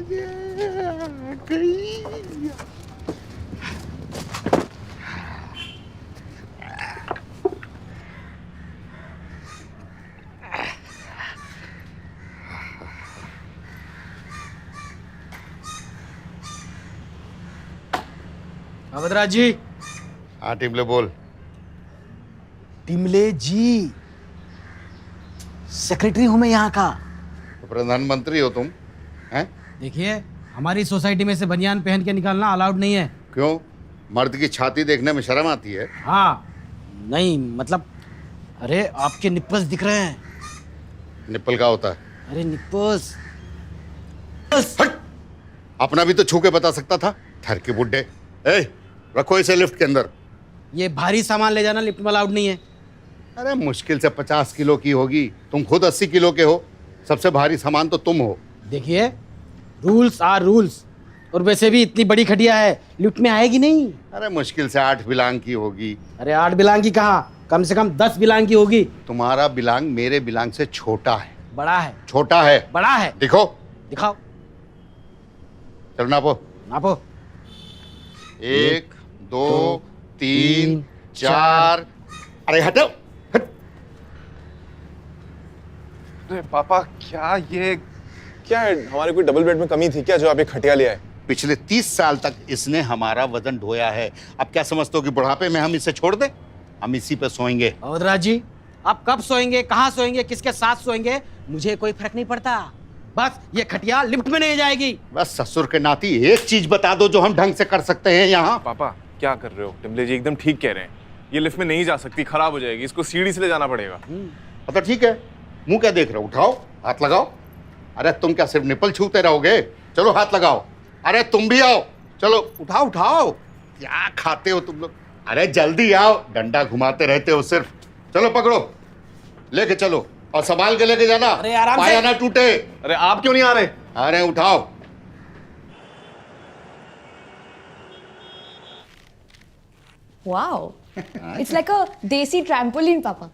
अवधराज जी। हाँ टिमले बोल। टिमले जी, सेक्रेटरी हूं मैं यहाँ का। तो प्रधानमंत्री हो तुम हैं? देखिए, हमारी सोसाइटी में से बनियान पहन के निकालना अलाउड नहीं है। क्यों? मर्द की छाती देखने में शर्म आती है? हाँ, नहीं मतलब, अरे आपके निप्पल्स दिख रहे हैं। निप्पल का होता है? अरे निप्पल्स। हट! अपना भी तो छू के बता सकता था। थर के बुड्ढे। ए, रखो इसे लिफ्ट के अंदर। ये भारी सामान ले जाना लिफ्ट में अलाउड नहीं है। अरे मुश्किल से 50 किलो की होगी, तुम खुद 80 किलो के हो। सबसे भारी सामान तो तुम हो। देखिए, रूल्स आर रूल्स। और वैसे भी इतनी बड़ी खटिया है, लिफ्ट में आएगी नहीं। अरे मुश्किल से 8 बिलांग की होगी। अरे 8 बिलांग की कहाँ, कम से कम 10 बिलांग की होगी। तुम्हारा बिलांग मेरे बिलांग से छोटा है। बड़ा है। छोटा है। बड़ा है। दिखो। दिखाओ। चलो नापो। नापो। 1 2 3 4। अरे हटो, हट। अरे पापा, क्या है? हमारे कोई डबल बेड में कमी थी क्या जो आप ये खटिया ले आए? पिछले 30 साल तक इसने हमारा वजन ढोया है। अब क्या समझते हो कि बुढ़ापे में हम इसे छोड़ दें? हम इसी पे सोएंगे। अवधराज जी, आप कब सोएंगे, कहाँ सोएंगे, किसके साथ सोएंगे, मुझे कोई फर्क नहीं पड़ता। बस ये खटिया लिफ्ट में नहीं जाएगी। बस ससुर के नाती एक चीज बता दो जो हम ढंग से कर सकते हैं यहाँ। पापा क्या कर रहे हो? टिमले जी एकदम ठीक कह रहे हैं। ये लिफ्ट में नहीं जा सकती, खराब हो जाएगी। इसको सीढ़ी से ले जाना पड़ेगा। तो ठीक है, मुंह क्या देख रहे हो? उठाओ, हाथ लगाओ। अरे तुम क्या सिर्फ निपल छूते रहोगे? चलो हाथ लगाओ। अरे तुम भी आओ, चलो उठाओ उठाओ। क्या खाते हो तुम लोग? अरे जल्दी आओ, डंडा घुमाते रहते हो सिर्फ। चलो पकड़ो, लेके चलो और संभाल के लेके जाना। अरे आराम से। पाया ना टूटे। अरे आप क्यों नहीं आ रहे? अरे उठाओ। Wow, it's like a desi trampoline, Papa.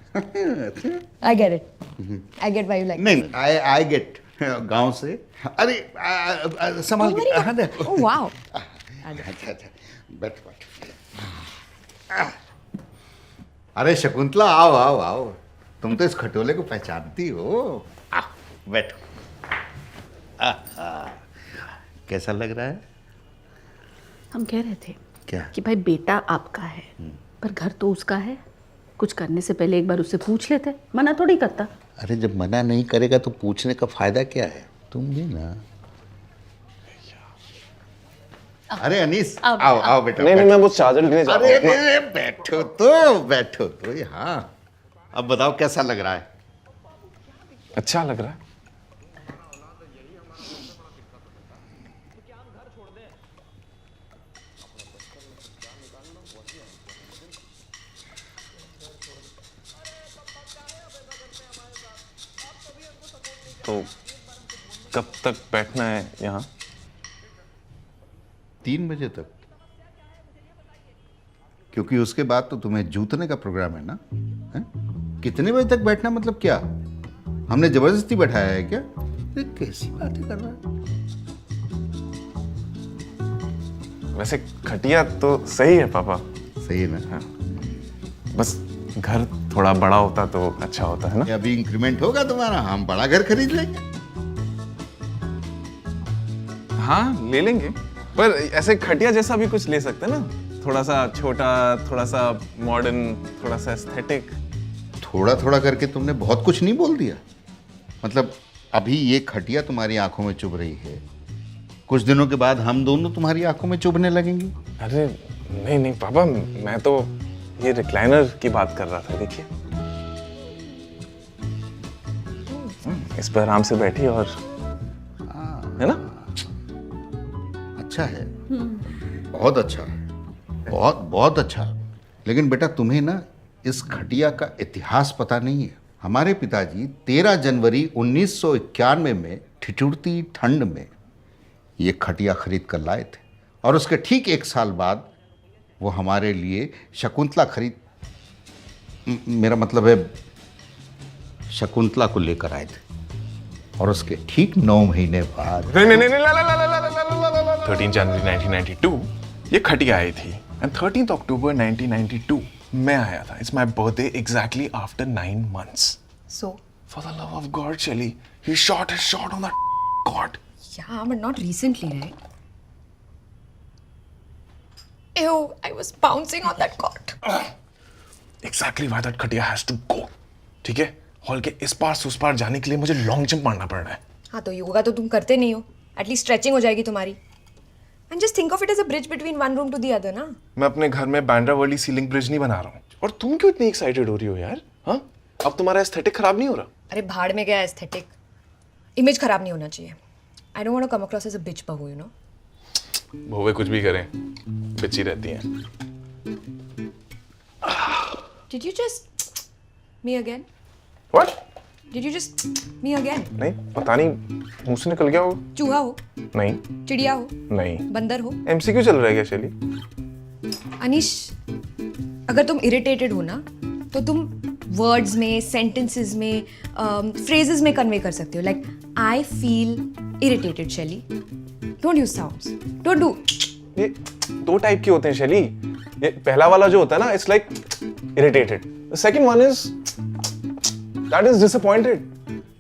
I get it. I get why you like it. नहीं, आई गेट गांव से। अरे संभाल के। हाँ, दे। Oh wow. अच्छा, बैठ बैठ। अरे शकुंतला, आओ आओ आओ। तुम तो इस खटोले को पहचानती हो। बैठो। कैसा लग रहा है? हम कह रहे थे क्या? कि भाई बेटा आपका है, पर घर तो उसका है। कुछ करने से पहले एक बार उससे पूछ लेते, मना थोड़ी करता। अरे जब मना नहीं करेगा तो पूछने का फायदा क्या है? तुम भी ना। अरे अनीस, आओ आओ बेटा। नहीं, मैं वो चार्जर लेने जा रहा हूँ। अरे बैठो तो यहाँ। अब बताओ कैसा लग रहा है? अच्छा लग रहा है। तो कब तक बैठना है यहाँ? 3 बजे तक, क्योंकि उसके बाद तो तुम्हें जूतने का प्रोग्राम है ना। है? कितने बजे तक बैठना मतलब क्या? हमने जबरदस्ती बैठाया है क्या? ये कैसी बातें कर रहा है? वैसे खटिया तो सही है पापा। सही है ना? हाँ। बस घर थोड़ा बड़ा होता तो अच्छा होता है ना। ये अभी इंक्रीमेंट होगा तुम्हारा, हम बड़ा घर खरीद लेंगे। हाँ ले लेंगे, पर ऐसे खटिया जैसा भी कुछ ले सकते हैं ना। थोड़ा सा छोटा, थोड़ा सा मॉडर्न, थोड़ा सा एस्थेटिक। थोड़ा थोड़ा करके तुमने बहुत कुछ नहीं बोल दिया। मतलब अभी ये खटिया तुम्हारी आंखों में चुभ रही है, कुछ दिनों के बाद हम दोनों तुम्हारी आंखों में चुभने लगेंगे। अरे नहीं नहीं पापा, मैं तो ये रिक्लाइनर की बात कर रहा था। देखिए, इस पर आराम से बैठिए और, है ना? अच्छा है, बहुत अच्छा है, बहुत बहुत अच्छा। लेकिन बेटा तुम्हें ना इस खटिया का इतिहास पता नहीं है। हमारे पिताजी 13 जनवरी 1991 में ठिठुरती ठंड में ये खटिया खरीद कर लाए थे, और उसके ठीक 1 साल बाद वो हमारे लिए शकुंतला मेरा मतलब है शकुंतला को लेकर आए थे। और उसके ठीक 9 महीने बाद नहीं नहीं नहीं 13 जनवरी 1992 ये खटिया आई थी एंड 13 अक्टूबर 1992 मैं आया था. It's my birthday exactly after 9 months. So, For the love of God, Shelly, he shot his shot on that god. yeah, but not recently, right? Ew, I was bouncing on that cot. Exactly why that खटिया has to go. ठीक है? Hall के इस पार से उस पार जाने के लिए मुझे लॉन्ग जंप मारना पड़ रहा है. हाँ तो योगा तो तुम करते नहीं हो. एटलीस्ट स्ट्रेचिंग हो जाएगी तुम्हारी. And just think of it as a bridge between one room to the other, ना? मैं अपने घर में बैंड्रा वर्ली सीलिंग ब्रिज नहीं बना रहा हूँ. और तुम क्यों इतनी एक्साइटेड हो रही हो यार? हाँ? अब तुम्हारा एस्थेटिक खराब नहीं हो रहा? अरे भाड़ में गया एस्थेटिक. इमेज खराब नहीं होना चाहिए. I don't want to come across as a bitch बहू, you know? बहुएं कुछ भी करें, बिच्ची रहती हैं. Did you just me again? What? Did you just me again? नहीं, पता नहीं, मुंह से निकल गया हो. चूहा हो, नहीं, चिड़िया हो, नहीं. बंदर हो. MCQ चल रहा है क्या शैली? अनीश, अगर तुम इरिटेटेड हो ना तो तुम वर्ड्स में, सेंटेंसेस में, फ्रेजेस में कन्वे कर सकते हो. लाइक आई फील इरिटेटेड शैली. Don't use sounds. Don't do. ये 2 टाइप के होते हैं शैली. ये पहला वाला जो होता है ना, it's like irritated. The second one is that is disappointed.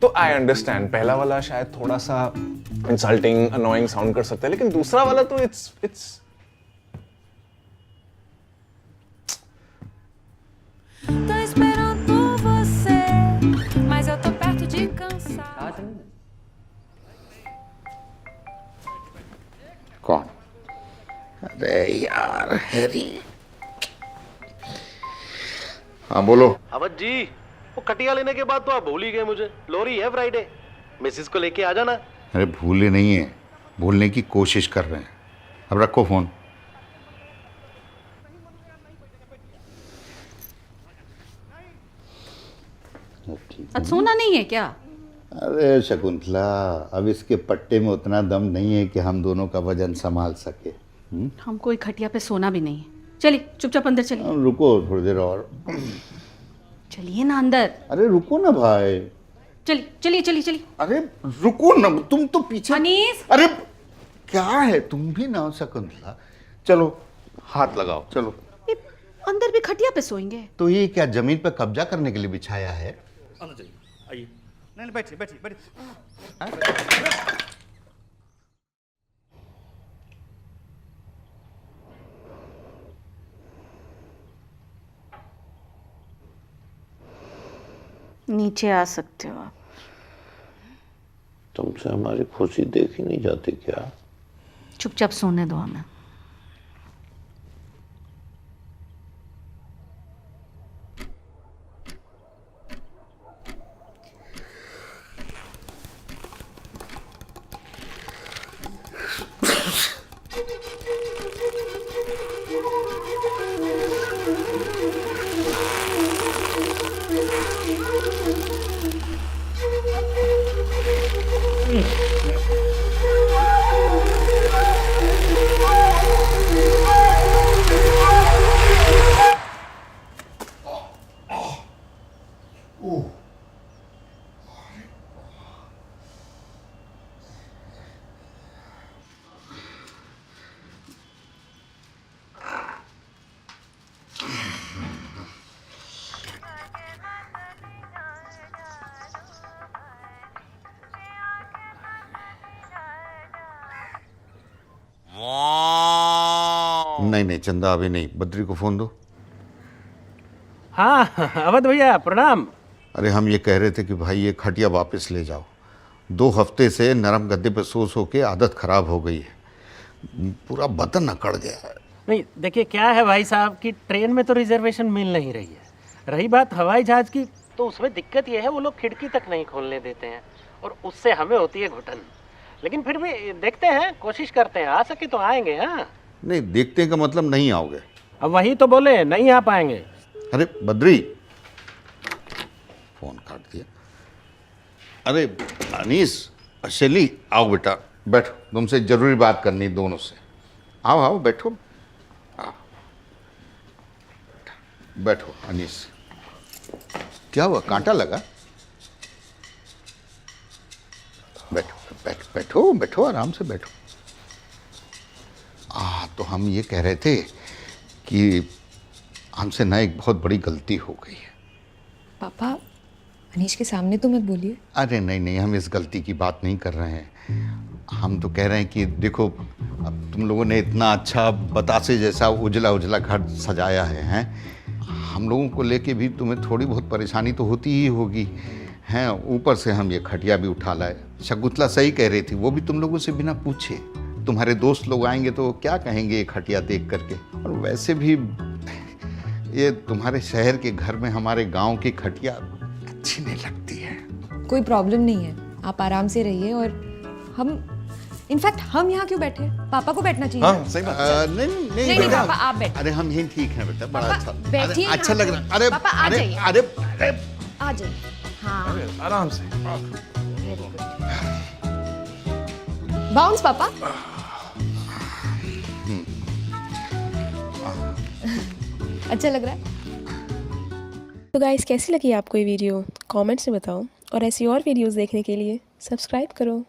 तो आई अंडरस्टैंड, पहला वाला शायद थोड़ा सा इंसल्टिंग, अनोइंग साउंड कर सकता है, लेकिन दूसरा वाला तो it's Tô esperando por você, mas eu tô perto de cansar. कौन? अरे यार हैरी. हाँ बोलो. अवध जी, वो खटिया लेने के बाद तो आप भूल ही गए मुझे. लोरी है फ्राइडे, मिसिस को लेके आ जाना. अरे भूले नहीं है, भूलने की कोशिश कर रहे हैं. अब रखो फोन. आज सोना नहीं है क्या? अरे शकुंतला, अब इसके पट्टे में उतना दम नहीं है कि हम दोनों का वजन संभाल सके. हमको कोई खटिया पे सोना भी नहीं है. चलिए चुपचाप अंदर चलिए. रुको थोड़ी देर और. चलिए ना अंदर. अरे रुको ना भाई. चलिए चलिए चलिए चलिए. अरे रुको ना, तुम तो पीछे. अनीस. अरे क्या है, तुम भी ना शकुंतला. चलो हाथ लगाओ. चलो. ये अंदर भी खटिया पे सोएंगे? तो ये क्या जमीन पे कब्जा करने के लिए बिछाया है? आइए. नहीं बैठिए बैठिए बैठिए. नीचे आ सकते हो आप. तुमसे हमारी खुशी देखी नहीं जाती क्या? चुपचाप सोने दो हमें. नहीं नहीं चंदा, अभी नहीं. बद्री को फोन दो. हाँ अवध भैया प्रणाम. अरे हम ये कह रहे थे कि भाई ये खटिया वापस ले जाओ. 2 हफ्ते से नरम गद्दे पे सो के आदत खराब हो गई है. पूरा बदन अकड़ गया है. नहीं देखिए क्या है भाई साहब कि ट्रेन में तो रिजर्वेशन मिल नहीं रही है. रही बात हवाई जहाज की, तो उसमें दिक्कत ये है वो लोग खिड़की तक नहीं खोलने देते हैं और उससे हमें होती है घुटन. लेकिन फिर भी देखते हैं, कोशिश करते हैं, आ सके तो आएंगे. हाँ नहीं, देखते का मतलब नहीं आओगे. अब वही तो बोले, नहीं आ पाएंगे. अरे बद्री, फोन काट दिया. अरे अनीस, शैली, आओ बेटा, बैठो. तुमसे जरूरी बात करनी दोनों से. आओ आओ बैठो. आओ बैठो. अनीस, क्या हुआ, कांटा लगा? बैठो बैठो बैठो बैठो, आराम से बैठो। तो हम ये कह रहे थे कि हमसे ना एक बहुत बड़ी गलती हो गई है। पापा, अनीश के सामने तो मत बोलिए। अरे नहीं नहीं, हम इस गलती की बात नहीं कर रहे हैं। हम तो कह रहे हैं कि देखो, अब तुम लोगों ने इतना अच्छा बतासे जैसा उजला उजला घर सजाया है, हम लोगों को लेके भी तुम्हें थोड़ी बहुत परेशानी तो होती ही होगी हैं। ऊपर से हम ये खटिया भी उठा लाए। शकुंतला सही कह रही थी, वो भी तुम लोगों से बिना पूछे। तुम्हारे दोस्त लोग आएंगे तो क्या कहेंगे ये खटिया देख करके। और वैसे भी ये तुम्हारे शहर के घर में हमारे गांव की खटिया अच्छी नहीं लगती है। कोई प्रॉब्लम नहीं है, आप आराम से रहिए। और हम इनफैक्ट हम यहाँ क्यों बैठे हैं? पापा को बैठना चाहिए। हाँ सही बात। नहीं नहीं, नहीं, बेटा, पापा, आप बैठो। अरे हम यहीं ठीक हैं बेटा, बड़ा पापा, अच्छा। बैठिए अरे, अच्छा यहाँ लग पे। रहा। अरे पापा, आ अरे जाइए। अरे अरे आ जाइए। हाँ, आराम से। बाउंस पापा। अच्छा लग रहा है। तो गाइस, कैसी लगी आपको ये वीडियो? कमेंट्स में बताओ, और ऐसी और वीडियोस देखने के लिए सब्सक्राइब करो।